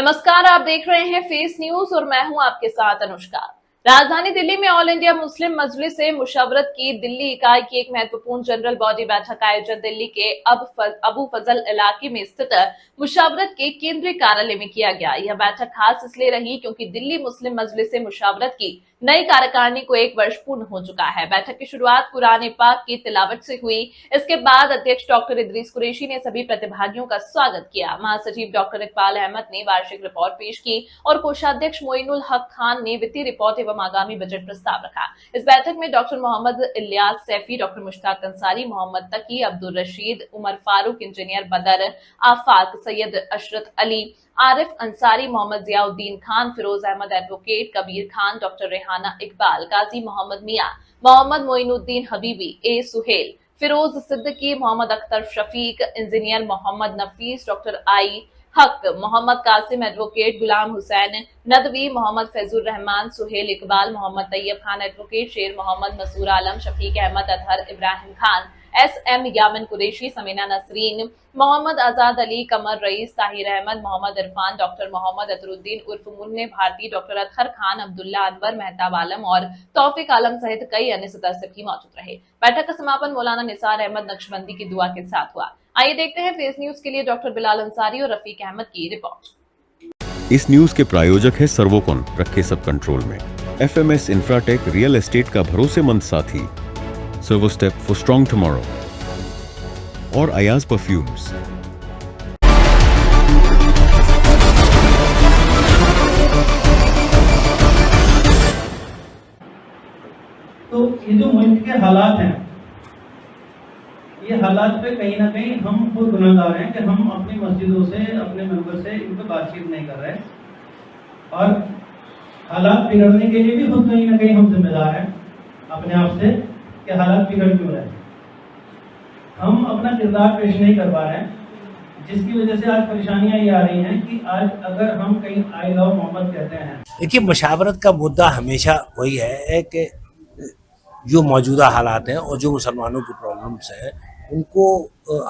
नमस्कार, आप देख रहे हैं फेस न्यूज और मैं हूं आपके साथ अनुष्का। राजधानी दिल्ली में ऑल इंडिया मुस्लिम मजलिस से मुशावरत की दिल्ली इकाई की एक महत्वपूर्ण जनरल बॉडी बैठक का आयोजन दिल्ली के अबू फजल इलाके में स्थित मुशावरत के केंद्रीय कार्यालय में किया गया। यह बैठक खास इसलिए रही क्योंकि दिल्ली मुस्लिम मजलिस से मुशावरत की नई कार्यकारिणी को 1 वर्ष पूर्ण हो चुका है। बैठक की शुरुआत कुरान पाक की तिलावत से हुई। इसके बाद अध्यक्ष डॉक्टर इदरीस कुरैशी ने सभी प्रतिभागियों का स्वागत किया। महासचिव डॉक्टर इकबाल अहमद ने वार्षिक रिपोर्ट पेश की और कोषाध्यक्ष मोइनुल हक खान ने वित्तीय रिपोर्ट एवं आगामी बजट प्रस्ताव रखा। इस बैठक में doctor Mohammad Ilyas Saifi, doctor Mushtaq Ansari, Mohammad Taqi, Abdul Rashid, Umar Farooq, engineer Badar Afaq, Syed Ashrat Ali, Arif Ansari, Mohammad Ziauddin Khan, Feroz Ahmad advocate, Kabir Khan, doctor Rehana Iqbal, Qazi Mohammad Mian, Mohammad Moinuddin Habibi, A Suhail, Feroz Siddiqui, Mohammad Akhtar Shafiq, engineer Mohammad Nafees, doctor I Haq, Mohammad Qasim advocate, Ghulam Hussain Nadvi, Mohammad Faizur Rahman, Suhail Iqbal, Mohammad Tayyab Khan advocate, शेर मोहम्मद, मसूर आलम, शफीक अहमद, अतहर इब्राहिम खान, SM यामिन कुरैशी, समीना नसरीन, मोहम्मद आजाद अली, कमर रईस, ताहिर अहमद, मोहम्मद इरफान, डॉक्टर मोहम्मद अतरुद्दीन उर्फ मुन्ने भारती, डॉक्टर अतहर खान, अब्दुल्ला अनवर, मेहताब आलम और तौफिक आलम सहित कई अन्य सदस्य भी मौजूद रहे। बैठक का समापन मौलाना निसार अहमद नक्शबंदी की दुआ के साथ हुआ। आइए देखते हैं फेस न्यूज के लिए डॉक्टर बिलाल अंसारी और रफीक अहमद की रिपोर्ट। इस न्यूज के प्रायोजक है सर्वोकॉन, रखे सब कंट्रोल में। FMS इंफ्राटेक, रियल एस्टेट का भरोसेमंद साथी। सर्वोस्टेप फॉर स्ट्रॉन्ग टुमारो और अयाज परफ्यूम्स। तो ये जो मुल्क के हालात हैं, ये हालात पे कहीं ना कहीं हम खुद गुनहगार हैं कि हम अपनी मस्जिदों से, अपने मेंबर से इन पर बातचीत नहीं कर रहे और हालात बिगड़ने के लिए भी खुद कहीं ना कहीं हम जिम्मेदार हैं अपने आप से कि हालात बिगड़ क्यों रहे। हम अपना किरदार पेश नहीं कर पा रहे हैं, जिसकी वजह से आज परेशानियां ये आ रही हैं कि आज अगर हम कहीं आई लव मोहम्मद कहते हैं। देखिए, मुशावरत का मुद्दा हमेशा वही है कि जो मौजूदा हालात हैं और जो मुसलमानों की प्रॉब्लम्स हैं उनको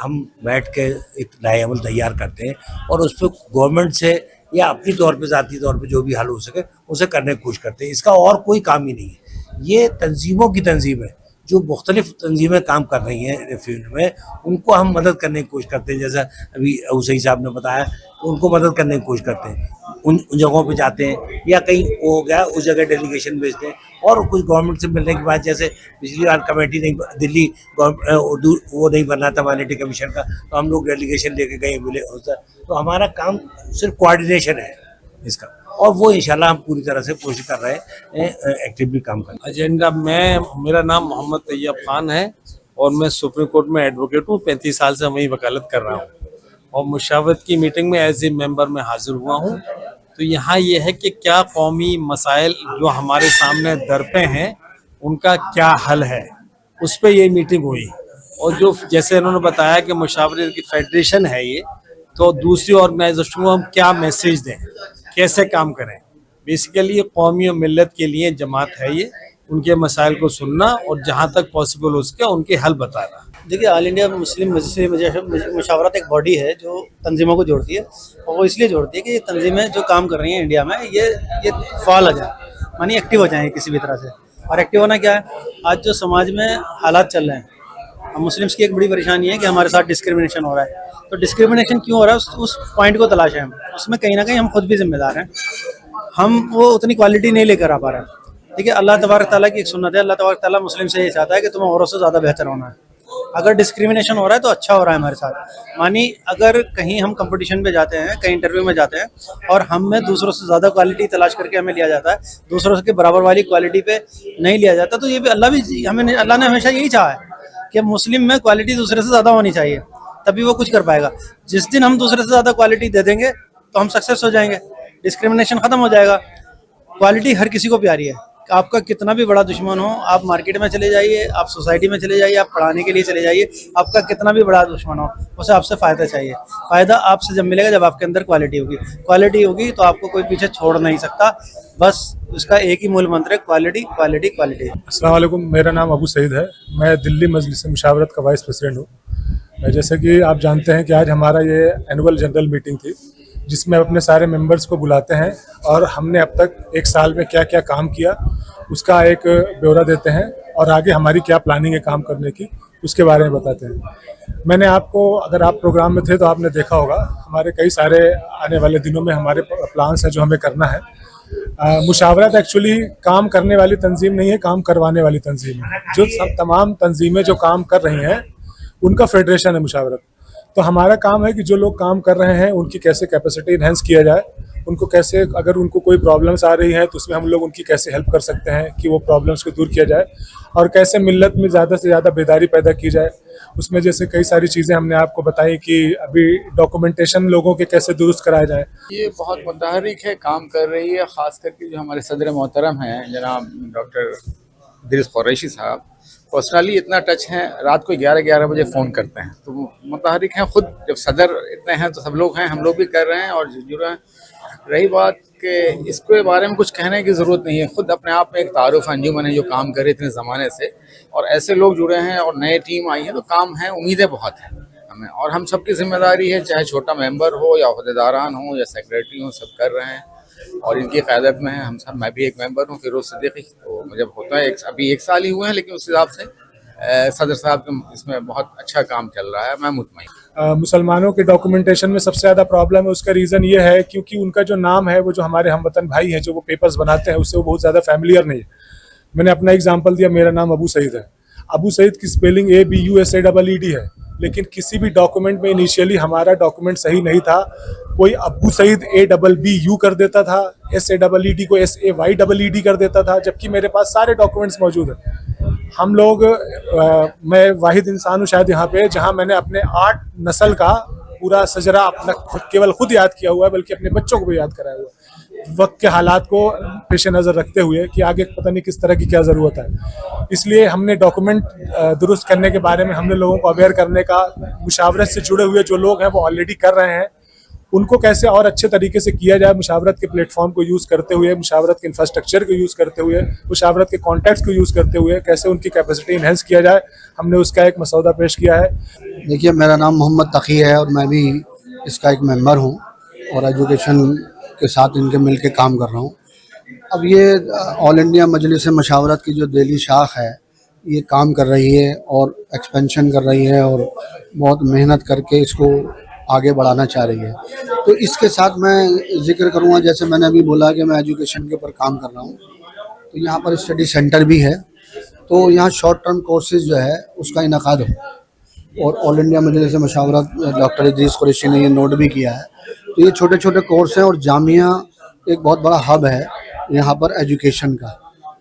हम बैठ के एक राय अमल तैयार करते हैं और उस पर गवर्नमेंट से या अपनी तौर पे, ज़ाती तौर पे जो भी हल हो सके उसे करने की कोशिश करते हैं। इसका और कोई काम ही नहीं है। ये तंजीमों की तंजीम है, जो मुख्तलिफ तंजीमें काम कर रही हैं फील्ड में, उनको हम मदद करने की कोशिश करते हैं। जैसा अभी सही साहब ने बताया, उनको मदद करने की कोशिश करते हैं, उन जगहों पे जाते हैं या कहीं हो गया उस जगह डेलीगेशन भेजते हैं। और कुछ गवर्नमेंट से मिलने के बाद, जैसे पिछली बार कमेटी नहीं, दिल्ली वो नहीं बना था माइनॉरिटी कमीशन का, तो हम लोग डेलीगेशन लेके गए, मिले उससे। तो हमारा काम सिर्फ कोऑर्डिनेशन है इसका, और वो इंशाल्लाह हम पूरी तरह से कोशिश कर रहे हैं एक्टिवली काम करना। एजेंडा मेरा नाम मोहम्मद तैयब खान है और मैं सुप्रीम कोर्ट में एडवोकेट हूँ। 35 साल से वही वकालत कर रहा हूँ और मुशावरत की मीटिंग में एज ए मेंबर में हाजिर हुआ हूँ। तो यहाँ ये है कि क्या कौमी मसाइल जो हमारे सामने दरपे हैं उनका क्या हल है, उस पर ये मीटिंग हुई। और जो जैसे उन्होंने बताया कि मुशावरत की फेडरेशन है ये, तो दूसरी ऑर्गेनाइजेशन को हम क्या मैसेज दें, कैसे काम करें। बेसिकली ये कौमी और मिल्लत के लिए जमात है, ये उनके मसाइल को सुनना और जहाँ तक पॉसिबल हो सके उनके हल बताना। देखिए, ऑल इंडिया मुस्लिम मुशावरत एक बॉडी है जो तंजीमों को जोड़ती है, और वो इसलिए जोड़ती है कि ये तंजीमें जो काम कर रही हैं इंडिया में, ये फाल हो जाए, मानी एक्टिव हो जाए किसी भी तरह से। और एक्टिव होना क्या है, आज जो समाज में हालात चल रहे हैं, हम मुस्लिम्स की एक बड़ी परेशानी है कि हमारे साथ डिस्क्रिमिनेशन हो रहा है। तो डिस्क्रिमिनेशन क्यों हो रहा है, उस पॉइंट को तलाशें हम, उसमें कहीं ना कहीं हम खुद भी जिम्मेदार हैं। हम वो उतनी क्वालिटी नहीं लेकर आ पा रहे हैं। ठीक है, अल्लाह तबारक ताला की एक सुन्नत है, अल्लाह तबारक ताला मुस्लिम से ये चाहता है कि तुम्हें औरों से ज़्यादा बेहतर होना है। अगर डिस्क्रिमिनेशन हो रहा है तो अच्छा हो रहा है हमारे साथ। मानी अगर कहीं हम कंपटीशन पे जाते हैं, कहीं इंटरव्यू में जाते हैं और हम में दूसरों से ज़्यादा क्वालिटी तलाश करके हमें लिया जाता है, दूसरों के बराबर वाली क्वालिटी पे नहीं लिया जाता, तो ये भी अल्लाह ने हमेशा यही चाहा है कि मुस्लिम में क्वालिटी दूसरे से ज़्यादा होनी चाहिए, तभी वो कुछ कर पाएगा। जिस दिन हम दूसरे से ज़्यादा क्वालिटी दे देंगे तो हम सक्सेस हो जाएंगे, डिस्क्रिमिनेशन ख़त्म हो जाएगा। क्वालिटी हर किसी को प्यारी है। आपका कितना भी बड़ा दुश्मन हो, आप मार्केट में चले जाइए, आप सोसाइटी में चले जाइए, आप पढ़ाने के लिए चले जाइए, आपका कितना भी बड़ा दुश्मन हो, उसे आपसे फ़ायदा चाहिए। फ़ायदा आपसे जब मिलेगा जब आपके अंदर क्वालिटी होगी। क्वालिटी होगी तो आपको कोई पीछे छोड़ नहीं सकता। बस उसका एक ही मूल मंत्र है, क्वालिटी क्वालिटी क्वालिटी। अस्सलाम वालेकुम, मेरा नाम अबू सईद है, मैं दिल्ली मजलिस मुशावरत का वाइस प्रेसिडेंट हूँ। जैसे कि आप जानते हैं कि आज हमारा ये एनुअल जनरल मीटिंग थी जिसमें अपने सारे मेंबर्स को बुलाते हैं और हमने अब तक एक साल में क्या क्या काम किया उसका एक ब्यौरा देते हैं और आगे हमारी क्या प्लानिंग है काम करने की उसके बारे में बताते हैं। मैंने आपको, अगर आप प्रोग्राम में थे तो आपने देखा होगा, हमारे कई सारे आने वाले दिनों में हमारे प्लान्स हैं जो हमें करना है। मुशावरत एक्चुअली काम करने वाली तंजीम नहीं है, काम करवाने वाली तंजीम है। जो सब तमाम तंजीमें जो काम कर रही हैं उनका फेडरेशन है मुशावरत। तो हमारा काम है कि जो लोग काम कर रहे हैं उनकी कैसे कैपेसिटी इन्हेंस किया जाए, उनको कैसे, अगर उनको कोई प्रॉब्लम्स आ रही हैं तो उसमें हम लोग उनकी कैसे हेल्प कर सकते हैं कि वो प्रॉब्लम्स को दूर किया जाए, और कैसे मिल्लत में ज़्यादा से ज़्यादा बेदारी पैदा की जाए। उसमें जैसे कई सारी चीज़ें हमने आपको बताई कि अभी डॉक्यूमेंटेशन लोगों के कैसे दुरुस्त कराया जाए। ये बहुत मुतहरिक है, काम कर रही है। ख़ास करके जो हमारे सदर मोहतरम हैं जनाब डॉक्टर इदरीस कुरैशी साहब, पर्सनली इतना टच हैं, रात को 11-11 बजे फ़ोन करते हैं। तो मुतहरिक हैं खुद, जब सदर इतने हैं तो सब लोग हैं, हम लोग भी कर रहे हैं और जुड़ रहे हैं। रही बात कि इसके बारे में कुछ कहने की ज़रूरत नहीं है, खुद अपने आप में एक तारुफ अंजुमन है जो काम करे इतने ज़माने से, और ऐसे लोग जुड़े हैं और नए टीम आई है तो काम है, उम्मीदें बहुत हैं हमें, और हम सबकी जिम्मेदारी है, चाहे छोटा मेंबर हो या अहदेदारान हो या सेक्रेटरी हो, सब कर रहे हैं और इनकी क़यादत में है हम सब। मैं भी एक मेंबर हूँ, फिरोज़ सिद्दीकी, तो मुझे होता है अभी 1 साल ही हुए हैं, लेकिन उस हिसाब से सदर साहब इसमें बहुत अच्छा काम चल रहा है, मैं मुतमईन। मुसलमानों के डॉक्यूमेंटेशन में सबसे ज़्यादा प्रॉब्लम है, उसका रीज़न ये है क्योंकि उनका जो नाम है वो जो हमारे हमवतन भाई हैं जो वो पेपर्स बनाते हैं उससे वो बहुत ज़्यादा फैमिलियर नहीं है। मैंने अपना एग्जांपल दिया, मेरा नाम अबू सईद है। अबू सईद की स्पेलिंग ABUSAEED है, लेकिन किसी भी डॉक्यूमेंट में इनिशियली हमारा डॉक्यूमेंट सही नहीं था। कोई अबू सईद ABBU कर देता था, SAEED को SAYEED कर देता था, जबकि मेरे पास सारे डॉक्यूमेंट्स मौजूद हैं। हम लोग मैं वाहिद इंसान हूँ शायद यहाँ पे जहाँ मैंने अपने 8 नस्ल का पूरा सजरा अपना केवल खुद याद किया हुआ है, बल्कि अपने बच्चों को भी याद कराया हुआ है, वक्त के हालात को पेश नज़र रखते हुए कि आगे पता नहीं किस तरह की क्या ज़रूरत है। इसलिए हमने डॉक्यूमेंट दुरुस्त करने के बारे में हमने लोगों को अवेयर करने का, मुशावरत से जुड़े हुए जो लोग हैं वो ऑलरेडी कर रहे हैं, उनको कैसे और अच्छे तरीके से किया जाए, मुशावरत के प्लेटफॉर्म को यूज़ करते हुए, मुशावरत के इंफ्रास्ट्रक्चर को यूज़ करते हुए, मुशावरत के कॉन्टैक्ट्स को यूज़ करते हुए कैसे उनकी कैपेसिटी इन्हेंस किया जाए, हमने उसका एक मसौदा पेश किया है। देखिए, मेरा नाम मोहम्मद तकी है और मैं भी इसका एक मेंबर हूँ और एजुकेशन के साथ इनके मिल के काम कर रहा हूँ। अब ये ऑल इंडिया मजलिस मशावरत की जो दिल्ली शाख है ये काम कर रही है और एक्सपेंशन कर रही है और बहुत मेहनत करके इसको आगे बढ़ाना चाह रही है। तो इसके साथ मैं जिक्र करूँगा, जैसे मैंने अभी बोला कि मैं एजुकेशन के ऊपर काम कर रहा हूँ, तो यहाँ पर स्टडी सेंटर भी है, तो यहाँ शॉर्ट टर्म कोर्सेज जो है उसका इनकाद हो, और ऑल इंडिया मजलिस मशावरत डॉक्टर इदरीस कुरैशी ने ये नोट भी किया है। तो ये छोटे छोटे कोर्स हैं और जामिया एक बहुत बड़ा हब है यहाँ पर एजुकेशन का,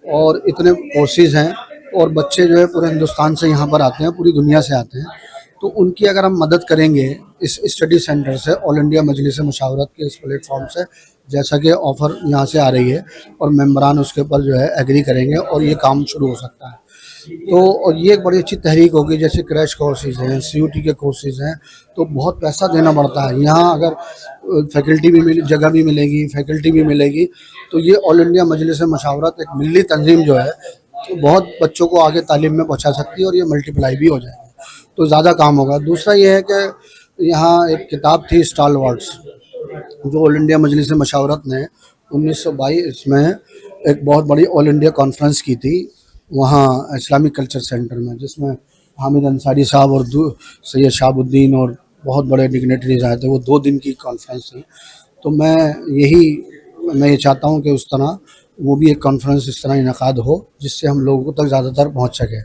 और इतने कोर्सेज हैं और बच्चे जो है पूरे हिंदुस्तान से यहाँ पर आते हैं, पूरी दुनिया से आते हैं। तो उनकी अगर हम मदद करेंगे इस स्टडी सेंटर से, ऑल इंडिया मजलिस मशावरत के इस प्लेटफॉर्म से, जैसा कि ऑफ़र यहाँ से आ रही है और मेंबरान उसके ऊपर जो है एग्री करेंगे और ये काम शुरू हो सकता है। तो और ये एक बड़ी अच्छी तहरीक होगी। जैसे क्रैश कोर्सेज हैं, CUT के कोर्सेज हैं, तो बहुत पैसा देना पड़ता है। यहाँ अगर फैकल्टी भी मिले, जगह भी मिलेगी, फैकल्टी भी मिलेगी, तो ये ऑल इंडिया मजलिस मशावरत एक मिली तंजीम जो है तो बहुत बच्चों को आगे तालीम में पहुँचा सकती है और ये मल्टीप्लाई भी हो जाएगी, तो ज़्यादा काम होगा। दूसरा ये है कि यहाँ एक किताब थी स्टालवर्ड्स, जो ऑल इंडिया मजलिस मशावरत ने 1922 में एक बहुत बड़ी ऑल इंडिया कॉन्फ्रेंस की थी वहाँ इस्लामिक कल्चर सेंटर में, जिसमें हामिद अंसारी साहब और सैयद शहाबुद्दीन और बहुत बड़े डिग्नेटरीज आए थे। वो 2 दिन की कॉन्फ्रेंस थी। तो मैं ये चाहता हूँ कि उस तरह वो भी एक कॉन्फ्रेंस इस तरह इनकाद हो जिससे हम लोगों तक ज़्यादातर पहुँच सके।